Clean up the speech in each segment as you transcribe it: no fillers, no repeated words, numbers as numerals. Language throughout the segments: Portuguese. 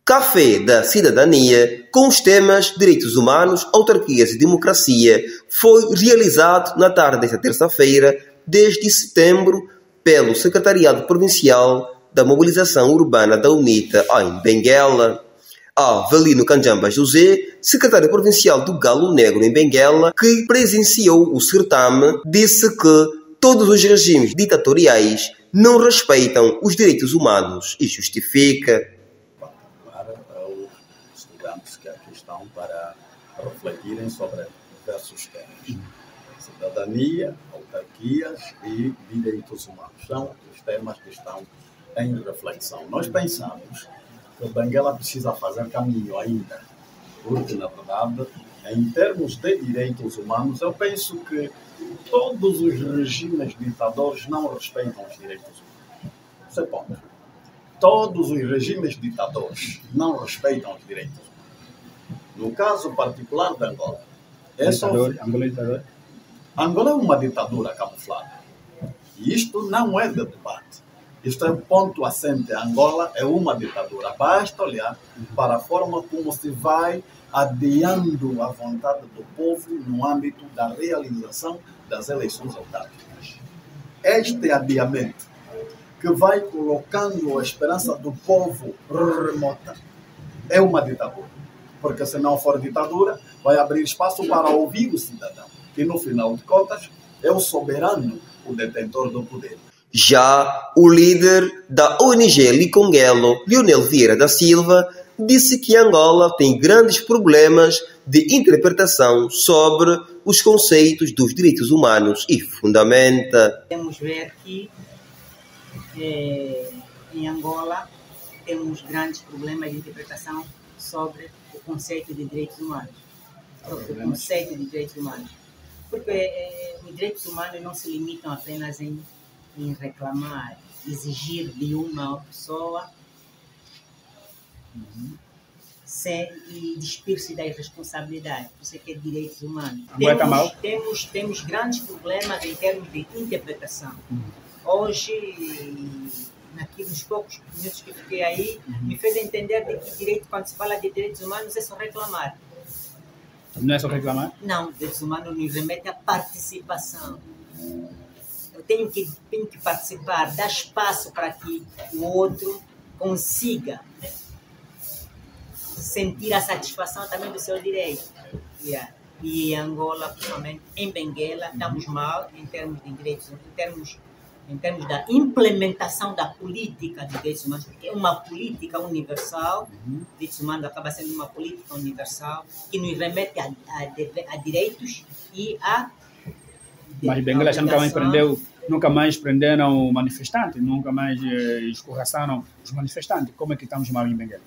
Café da Cidadania, com os temas Direitos Humanos, Autarquias e Democracia, foi realizado na tarde desta terça-feira, 10 de setembro, pelo Secretariado Provincial da Mobilização Urbana da UNITA, em Benguela. Avelino Canjamba José, secretário provincial do Galo Negro em Benguela, que presenciou o certame, disse que todos os regimes ditatoriais não respeitam os direitos humanos e justifica. Os estudantes que aqui estão para refletirem sobre diversos temas. Cidadania, autarquias e direitos humanos são os temas que estão em reflexão. Nós pensamos que o Benguela precisa fazer caminho ainda, porque, na verdade, em termos de direitos humanos, eu penso que todos os regimes ditadores não respeitam os direitos humanos. Isso é ponto. Todos os regimes ditadores não respeitam os direitos humanos. No caso particular de Angola, Angola é uma ditadura camuflada. E isto não é de debate. Isto é um ponto assente. Angola é uma ditadura. Basta olhar para a forma como se vai adiando a vontade do povo no âmbito da realização das eleições autárquicas. Este adiamento que vai colocando a esperança do povo remota é uma ditadura. Porque se não for ditadura, vai abrir espaço para ouvir o cidadão. E no final de contas, é o soberano o detentor do poder. Já o líder da ONG Licongelo, Leonel Vieira da Silva, disse que Angola tem grandes problemas de interpretação sobre os conceitos dos direitos humanos e fundamenta. Podemos ver que em Angola temos grandes problemas de interpretação sobre o conceito de direitos humanos. Porque os direitos humanos não se limitam apenas em reclamar, exigir de uma pessoa e despir-se da irresponsabilidade. Isso é que é direitos humanos. Temos grandes problemas em termos de interpretação. Hoje, nos poucos minutos que fiquei aí, me fez entender de que direito, quando se fala de direitos humanos, é só reclamar. Não é só reclamar? Não, direitos humanos nos remete à participação. Eu tenho que participar, dar espaço para que o outro consiga sentir a satisfação também do seu direito. E em Angola, principalmente em Benguela, estamos mal em termos de direitos, em termos da implementação da política de direitos humanos, porque é uma política universal. Direitos humanos acaba sendo uma política universal que nos remete a direitos e a... Mas Benguela já nunca mais prenderam manifestantes, nunca mais escorraçaram os manifestantes. Como é que estamos mal em Benguela?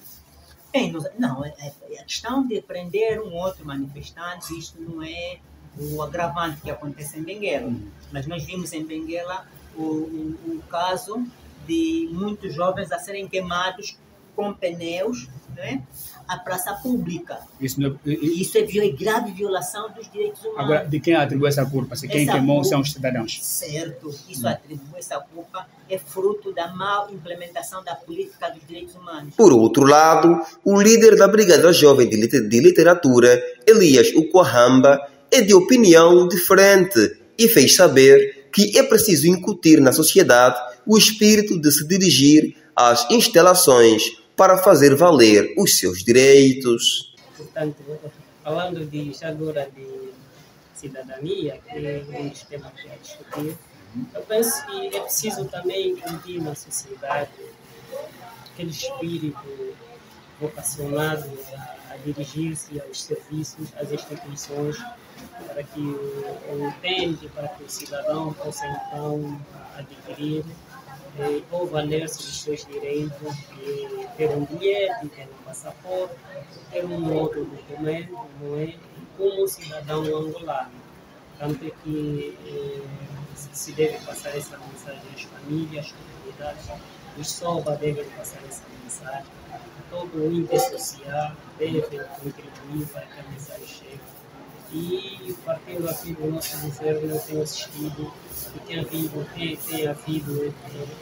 Não, a questão de prender um outro manifestante, isto não é o agravante que acontece em Benguela. Mas nós vimos em Benguela o caso de muitos jovens a serem queimados com pneus, né, à praça pública. Isso é grave violação dos direitos humanos. Agora, de quem atribui essa culpa? Se quem queimou são os cidadãos. Certo, isso atribui essa culpa, é fruto da má implementação da política dos direitos humanos. Por outro lado, o líder da Brigada Jovem de Literatura, Elias Ukwahamba, é de opinião diferente e fez saber que é preciso incutir na sociedade o espírito de se dirigir às instalações para fazer valer os seus direitos. Portanto, falando já agora de cidadania, que é um dos temas que a discutir, eu penso que é preciso também incutir na sociedade aquele espírito vocacionado a dirigir-se aos serviços, às instituições, para que o utente, para que o cidadão possa então adquirir ou valer-se dos seus direitos, ter um bilhete, ter um passaporte, ter um outro documento, não é? Como cidadão angolano. Tanto é que se deve passar essa mensagem às famílias, às comunidades, os SOBA devem passar essa mensagem, todo o índice social deve contribuir para que a mensagem chegue. E partindo aqui do nosso governo, eu tenho assistido e tem havido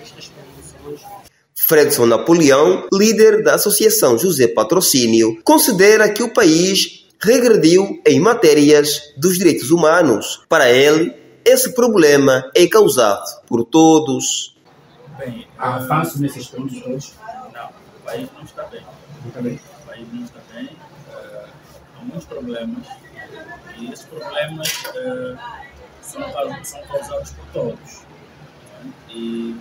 estas condições. Fredson Napoleão, líder da Associação José Patrocínio, considera que o país regrediu em matérias dos direitos humanos. Para ele, esse problema é causado por todos. Bem, há avanço nesses pontos todos? Não, o país não está bem. O país não está bem. Há muitos problemas. E esses problemas são causados por todos. E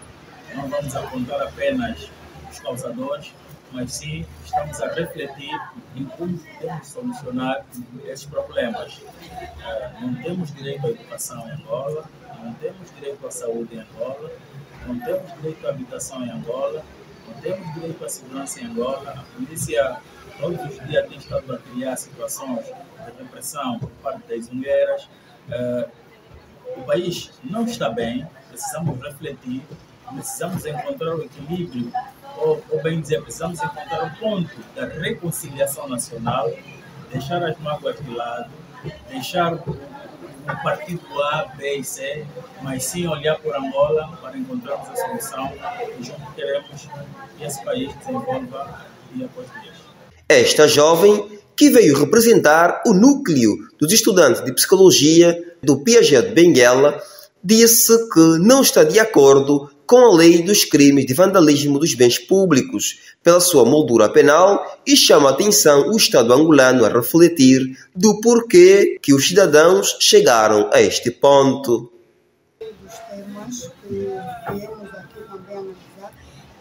não vamos apontar apenas os causadores, mas sim estamos a refletir em como podemos solucionar esses problemas. Não temos direito à educação em Angola, não temos direito à saúde em Angola, não temos direito à habitação em Angola, não temos direito à segurança em Angola. A polícia todos os dias tem estado a criar situações de repressão por parte das zungueiras. O país não está bem, precisamos refletir, precisamos encontrar o equilíbrio, ou bem dizer, precisamos encontrar o ponto da reconciliação nacional, deixar as mágoas de lado, deixar o partido A, B e C, mas sim olhar por Angola para encontrarmos a solução e juntos queremos que esse país desenvolva dia após dia. Esta jovem, que veio representar o núcleo dos estudantes de psicologia do Piaget de Benguela, disse que não está de acordo com a lei dos crimes de vandalismo dos bens públicos, pela sua moldura penal, e chama a atenção o Estado angolano a refletir do porquê que os cidadãos chegaram a este ponto. Dos temas que viemos aqui também analisar,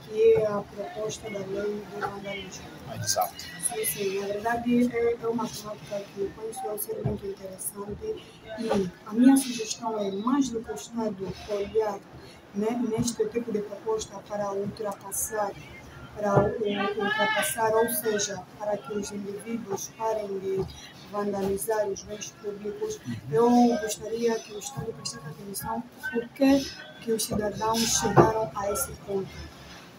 que é a proposta da lei do vandalismo. Exato. Sim, na verdade é uma temática que conheço ser muito interessante e a minha sugestão é mais do que o Estado olhar neste tipo de proposta para ultrapassar, ou seja, para que os indivíduos parem de vandalizar os bens públicos. Eu gostaria que o Estado prestasse atenção por que os cidadãos chegaram a esse ponto.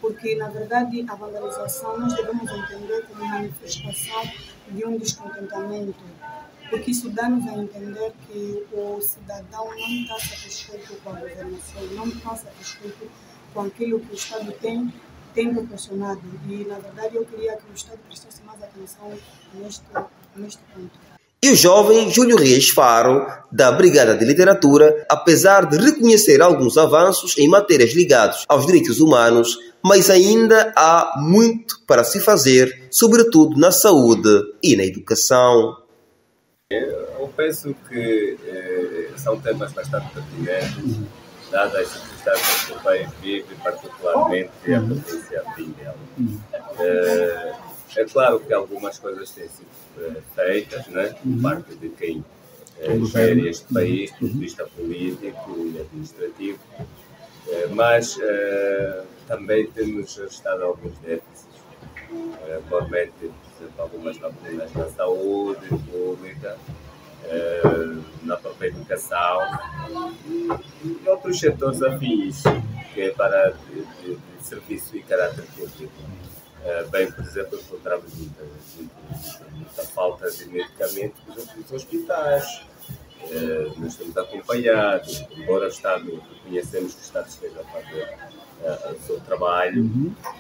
Porque, na verdade, a vandalização nós devemos entender como manifestação de um descontentamento, porque isso dá-nos a entender que o cidadão não está satisfeito com a governação, não está satisfeito com aquilo que o Estado tem proporcionado. E, na verdade, eu queria que o Estado prestasse mais atenção neste ponto. E o jovem Júlio Reis Faro, da Brigada de Literatura, apesar de reconhecer alguns avanços em matérias ligadas aos direitos humanos, mas ainda há muito para se fazer, sobretudo na saúde e na educação. Eu penso que são temas bastante pertinentes, dadas as circunstâncias que o país vive, particularmente a província de Benguela. É claro que algumas coisas têm sido feitas, né, por parte de quem gere este país, do ponto de vista político e administrativo, mas também temos estado alguns déficits, atualmente, por exemplo, algumas lacunas na saúde pública, na própria educação e outros setores afins, que é para de serviço e caráter público. Bem, por exemplo, encontramos muita falta de medicamentos nos hospitais. Nós estamos acompanhados, embora o Estado, reconhecemos que o Estado esteja a fazer o seu trabalho,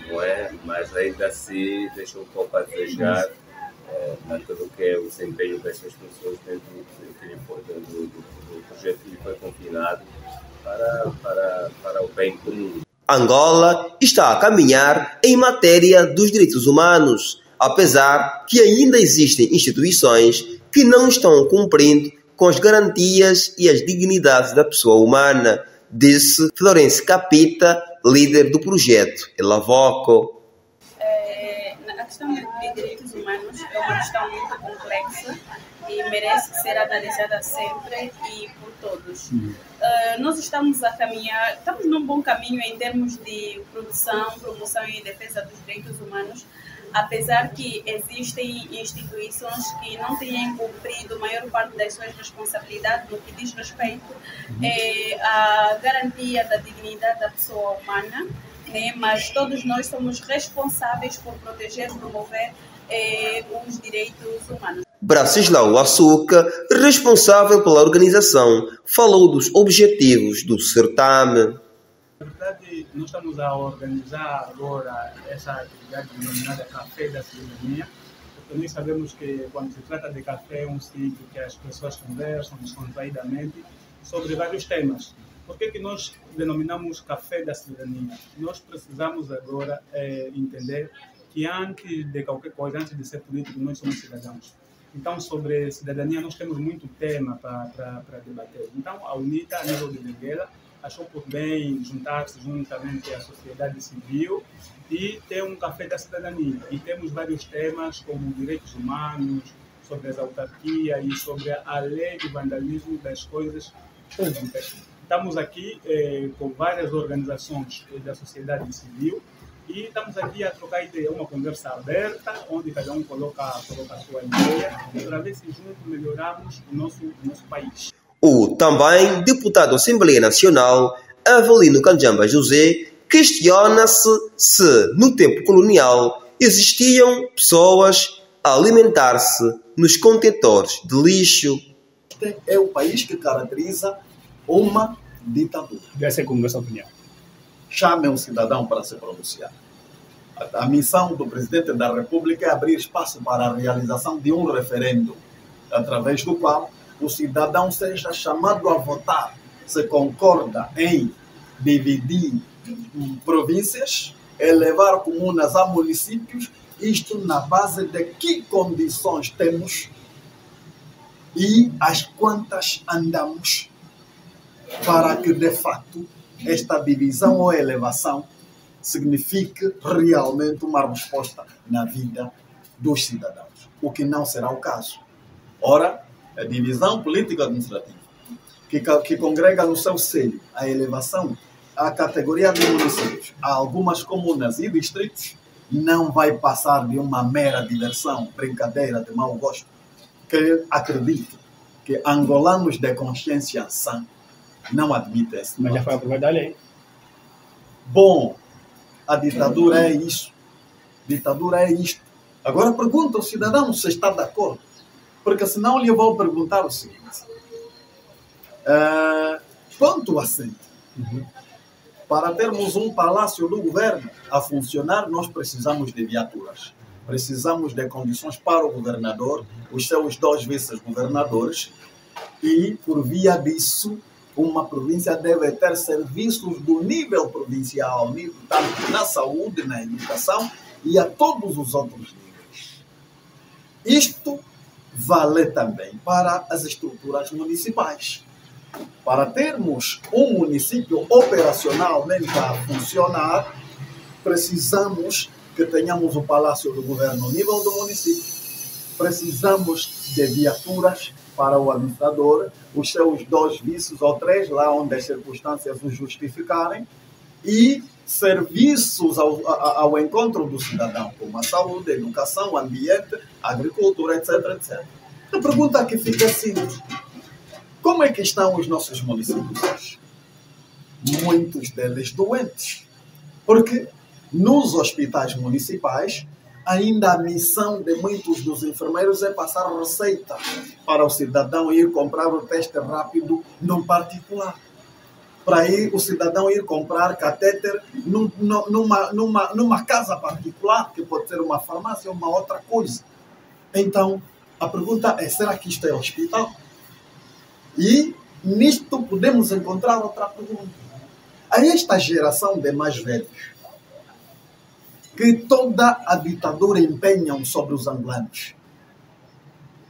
não é? Mas ainda assim deixa um pouco a desejar naquilo que é o desempenho dessas pessoas dentro do projeto que foi combinado para o bem comum. Angola está a caminhar em matéria dos direitos humanos, apesar que ainda existem instituições que não estão cumprindo com as garantias e as dignidades da pessoa humana, disse Florence Capita, líder do projeto Elavoco. A questão de direitos humanos é uma questão muito complexa e merece ser analisada sempre e por todos. Nós estamos a caminhar, estamos num bom caminho em termos de produção, promoção e defesa dos direitos humanos, apesar que existem instituições que não têm cumprido a maior parte das suas responsabilidades no que diz respeito à garantia da dignidade da pessoa humana, né? Mas todos nós somos responsáveis por proteger e promover os direitos humanos. Braceslau Açúcar, responsável pela organização, falou dos objetivos do certame. Na verdade, nós estamos a organizar agora essa atividade denominada Café da Cidadania, porque nós sabemos que quando se trata de café é um sítio que as pessoas conversam descontraídamente sobre vários temas. Por que nós denominamos Café da Cidadania? Nós precisamos agora entender que antes de qualquer coisa, antes de ser político, nós somos cidadãos. Então, sobre cidadania, nós temos muito tema para debater. Então, a UNITA, a nível de Benguela, achou por bem juntar-se juntamente à sociedade civil e ter um café da cidadania. E temos vários temas como direitos humanos, sobre as autarquias e sobre a lei de vandalismo das coisas públicas. Estamos aqui com várias organizações da sociedade civil e estamos aqui a trocar ideia, uma conversa aberta, onde cada um coloca a sua ideia, para ver se juntos melhoramos o nosso país. O também deputado da Assembleia Nacional, Avelino Canjamba José, questiona-se se, no tempo colonial, existiam pessoas a alimentar-se nos contentores de lixo. Este é o país que caracteriza uma ditadura. Deve com essa opinião. Chame um cidadão para se pronunciar. A missão do presidente da República é abrir espaço para a realização de um referendo, através do qual o cidadão seja chamado a votar se concorda em dividir províncias, elevar comunas a municípios, isto na base de que condições temos e às quantas andamos para que, de fato, esta divisão ou elevação signifique realmente uma resposta na vida dos cidadãos, o que não será o caso. Ora, a divisão político-administrativa, que congrega no seu seio a elevação à categoria de municípios a algumas comunas e distritos, não vai passar de uma mera diversão, brincadeira de mau gosto, que acredito que angolanos de consciência sã não admitem esse. Mas já foi aprovada a lei. Bom, a ditadura é isso. Ditadura é isto. Agora pergunta ao cidadão se está de acordo. Porque senão lhe vou perguntar o seguinte. Ponto assente. Para termos um palácio do governo a funcionar, nós precisamos de viaturas. Precisamos de condições para o governador, os seus 2 vice-governadores, e, por via disso, uma província deve ter serviços do nível provincial, tanto na saúde, na educação e a todos os outros níveis. Isto vale também para as estruturas municipais. Para termos um município operacionalmente a funcionar, precisamos que tenhamos o Palácio do Governo no nível do município. Precisamos de viaturas para o administrador, os seus 2 vices ou 3, lá onde as circunstâncias o justificarem, e serviços ao encontro do cidadão, como a saúde, a educação, o ambiente, a agricultura, etc, etc. A pergunta que fica é simples. Como é que estão os nossos municípios hoje? Muitos deles doentes. Porque nos hospitais municipais, ainda a missão de muitos dos enfermeiros é passar receita para o cidadão ir comprar o teste rápido no particular. Para o cidadão ir comprar catéter numa casa particular, que pode ser uma farmácia ou uma outra coisa. Então, a pergunta é, será que isto é hospital? E nisto podemos encontrar outra pergunta. A esta geração de mais velhos, que toda a ditadura empenham sobre os angolanos,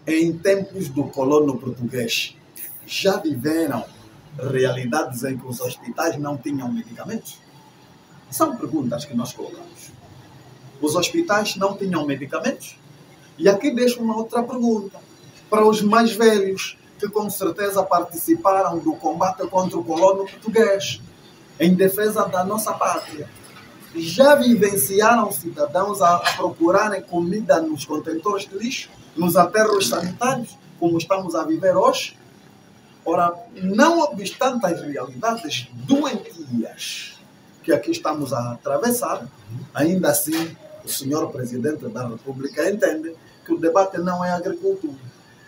em tempos do colono português, já viveram realidades em que os hospitais não tinham medicamentos? São perguntas que nós colocamos. Os hospitais não tinham medicamentos? E aqui deixo uma outra pergunta. Para os mais velhos, que com certeza participaram do combate contra o colono português, em defesa da nossa pátria, já vivenciaram cidadãos a procurarem comida nos contentores de lixo, nos aterros sanitários, como estamos a viver hoje? Ora, não obstante as realidades doentias que aqui estamos a atravessar, ainda assim o senhor Presidente da República entende que o debate não é agricultura,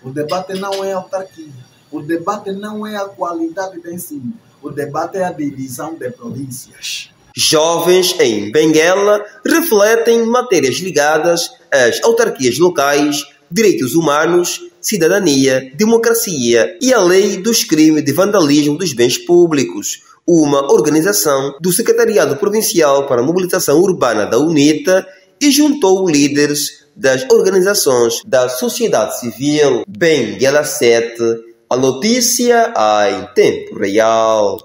o debate não é autarquia, o debate não é a qualidade de ensino, O debate é a divisão de províncias. Jovens em Benguela refletem matérias ligadas às autarquias locais, direitos humanos, cidadania, democracia e a lei dos crimes de vandalismo dos bens públicos, uma organização do Secretariado Provincial para a Mobilização Urbana da UNITA, e juntou líderes das organizações da sociedade civil. Benguela 7, a notícia em tempo real.